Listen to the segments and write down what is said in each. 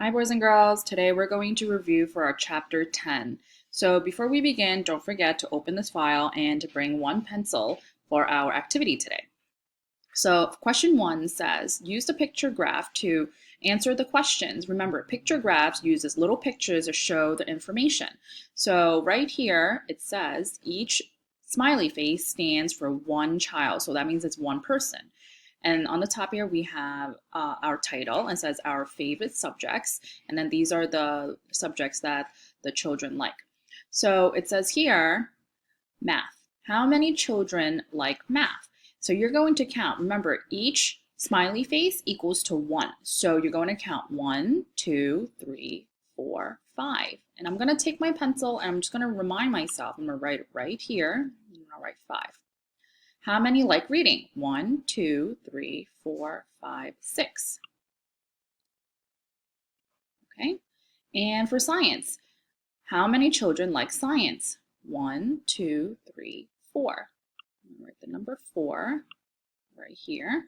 Hi, boys and girls. Today we're going to review for our chapter 10. So before we begin, don't forget to open this file and to bring one pencil for our activity today. So question 1 says, use the picture graph to answer the questions. Remember, picture graphs uses little pictures to show the information. So right here, it says each smiley face stands for one child. So that means it's one person. And on the top here, we have our title. It says our favorite subjects. And then these are the subjects that the children like. So it says here, math. How many children like math? So you're going to count. Remember, each smiley face equals to 1. So you're going to count 1, 2, 3, 4, 5. And I'm going to take my pencil and I'm just going to remind myself. I'm going to write it right here. I'm going to write 5. How many like reading? 1, 2, 3, 4, 5, 6. Okay. And for science, how many children like science? 1, 2, 3, 4. I'm gonna write the number 4 right here,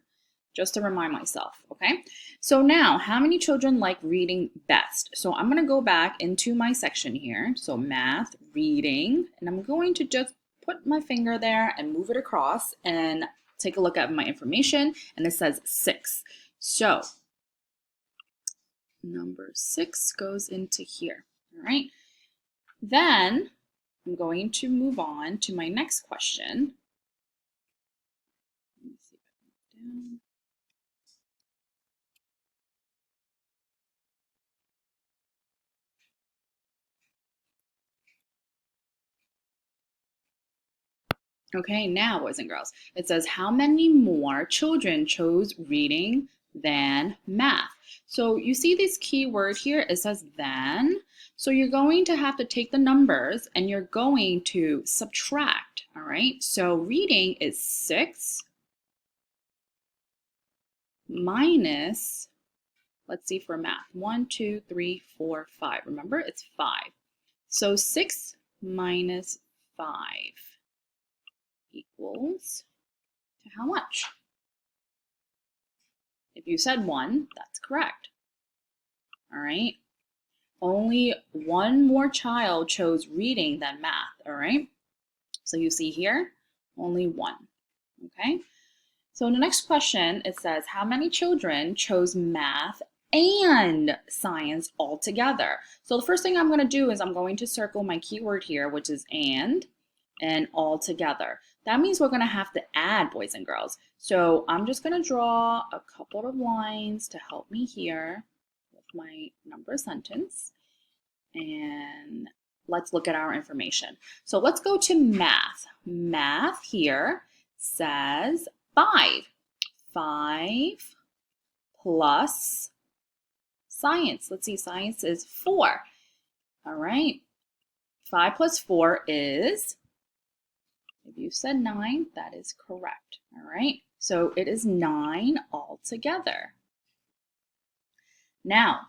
just to remind myself, okay? So now, how many children like reading best? So I'm gonna go back into my section here. So math, reading, and I'm going to just put my finger there and move it across and take a look at my information, and it says 6. So number 6 goes into here, all right? Then I'm going to move on to my next question. Let me see if I can move down. Okay, now, boys and girls, it says how many more children chose reading than math? So you see this key word here, it says than. So you're going to have to take the numbers and you're going to subtract, all right? So reading is 6 minus, let's see for math, 1, 2, 3, 4, 5. Remember, it's 5. So 6 minus 5 equals to how much? If you said 1, that's correct. All right. Only one more child chose reading than math. All right. So you see here, only 1. Okay. So in the next question, it says, how many children chose math and science all together? So the first thing I'm going to do is I'm going to circle my keyword here, which is and all together. That means we're going to have to add, boys and girls. So I'm just going to draw a couple of lines to help me here with my number sentence. And let's look at our information. So let's go to math. Math here says 5. 5 plus science. Let's see, science is 4. All right. 5 plus 4 is, if you said 9, that is correct. All right. So it is 9 altogether. Now,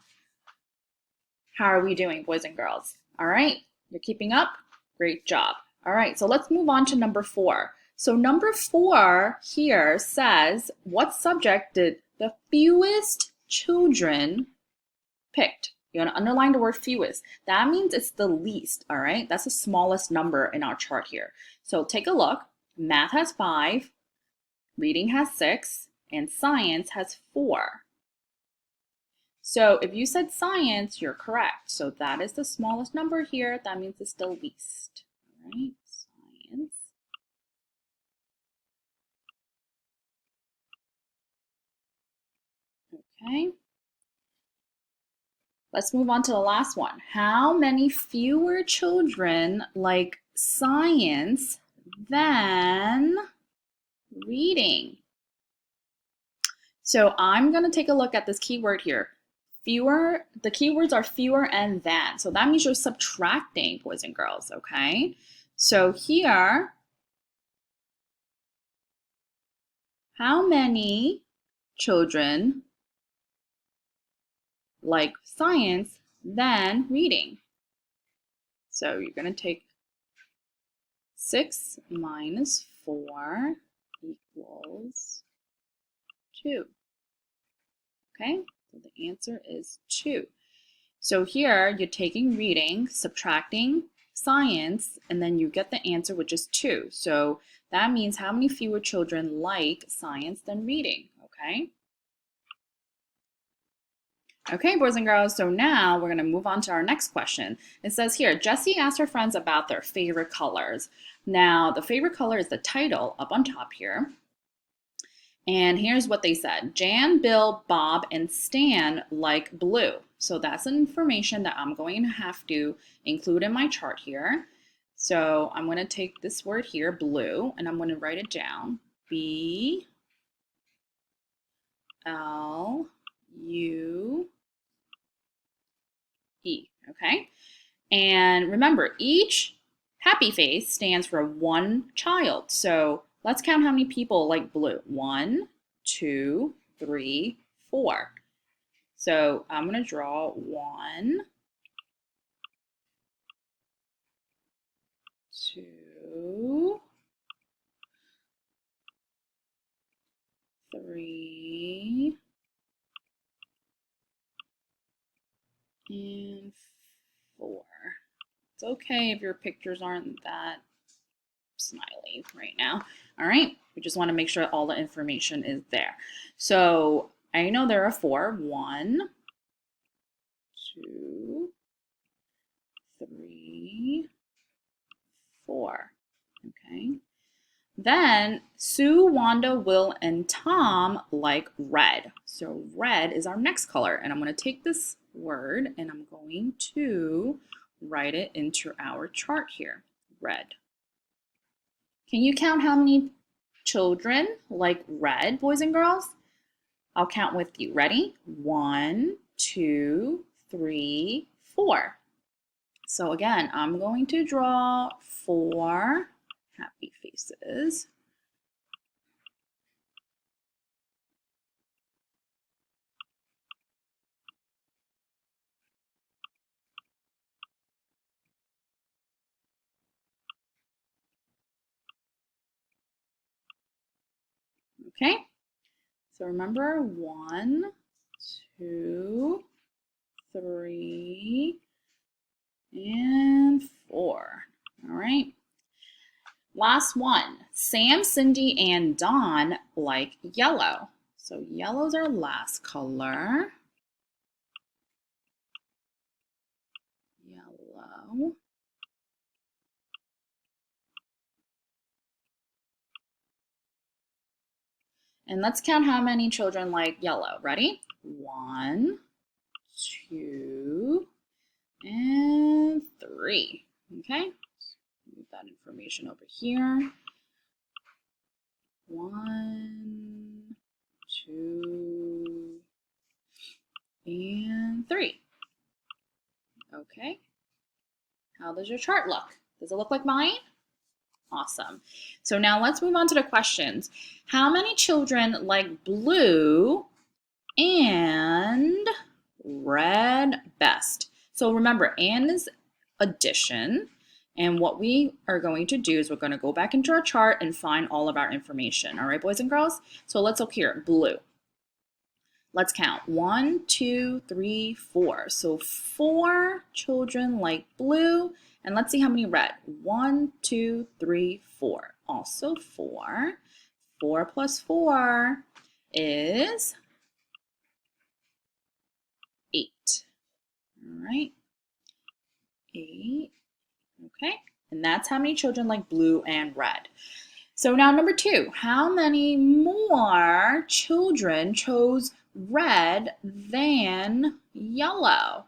how are we doing, boys and girls? All right. You're keeping up? Great job. All right. So let's move on to number 4. So number 4 here says, what subject did the fewest children picked? You're going to underline the word fewest. That means it's the least, all right? That's the smallest number in our chart here. So take a look. Math has 5, reading has 6, and science has 4. So if you said science, you're correct. So that is the smallest number here. That means it's the least, all right? Science. Okay. Let's move on to the last one. How many fewer children like science than reading? So I'm going to take a look at this keyword here. Fewer, the keywords are fewer and than. So that means you're subtracting, boys and girls, okay? So here, how many children like science than reading? So you're going to take 6 minus 4 equals 2. Okay, so the answer is 2. So here you're taking reading, subtracting science, and then you get the answer, which is 2. So that means how many fewer children like science than reading, okay? Okay, boys and girls, so now we're going to move on to our next question. It says here, Jessie asked her friends about their favorite colors. Now, the favorite color is the title up on top here. And here's what they said. Jan, Bill, Bob, and Stan like blue. So that's information that I'm going to have to include in my chart here. So I'm going to take this word here, blue, and I'm going to write it down. B, L, U, E, okay? And remember, each happy face stands for one child. So let's count how many people like blue. 1, 2, 3, 4. So I'm going to draw 1, 2, 3, and 4. It's okay if your pictures aren't that smiley right now. All right, we just want to make sure all the information is there. So I know there are 4. 1, 2, 3, 4. Okay. Then Sue, Wanda, Will, and Tom like red. So red is our next color. And I'm going to take this word and I'm going to write it into our chart here. Red. Can you count how many children like red, boys and girls? I'll count with you. Ready? 1, 2, 3, 4. So again, I'm going to draw 4 happy faces. Okay, so remember 1, 2, 3, and 4. All right. Last one. Sam, Cindy, and Dawn like yellow. So yellow's our last color. Yellow. And let's count how many children like yellow. Ready? 1, 2, and 3. Okay, move that information over here. 1, 2, and 3. Okay, how does your chart look? Does it look like mine? Awesome. So now let's move on to the questions. How many children like blue and red best? So remember, and is addition. And what we are going to do is we're going to go back into our chart and find all of our information. All right, boys and girls? So let's look here. Blue. Let's count. 1, 2, 3, 4. So 4 children like blue. And let's see how many red. 1, 2, 3, 4. Also 4. 4 plus 4 is 8. All right. 8. Okay. And that's how many children like blue and red. So now number 2, how many more children chose red than yellow?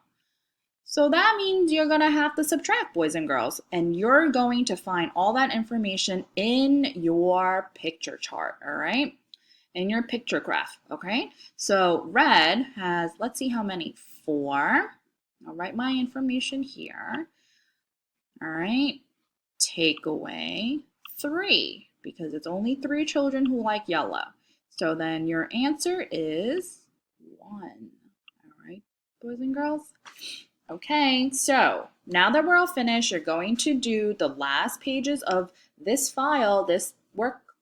So that means you're going to have to subtract, boys and girls, and you're going to find all that information in your picture chart, all right? In your picture graph, okay? So red has, let's see how many, 4. I'll write my information here. All right, take away 3 because it's only 3 children who like yellow. So then your answer is 1. All right, boys and girls? Okay, so now that we're all finished, you're going to do the last pages of this file, this work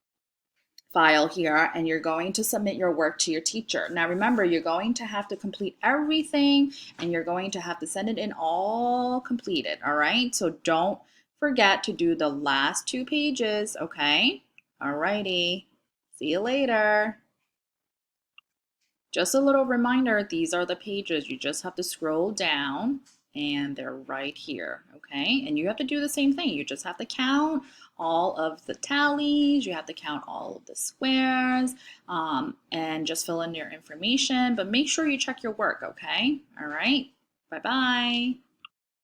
file here and you're going to submit your work to your teacher. Now remember, you're going to have to complete everything and you're going to have to send it in all completed, all right? So don't forget to do the last 2 pages, okay? Alrighty, see you later. Just a little reminder, these are the pages. You just have to scroll down and they're right here, okay? And you have to do the same thing. You just have to count all of the tallies, you have to count all of the squares, and just fill in your information, but make sure you check your work, okay? All right, bye-bye.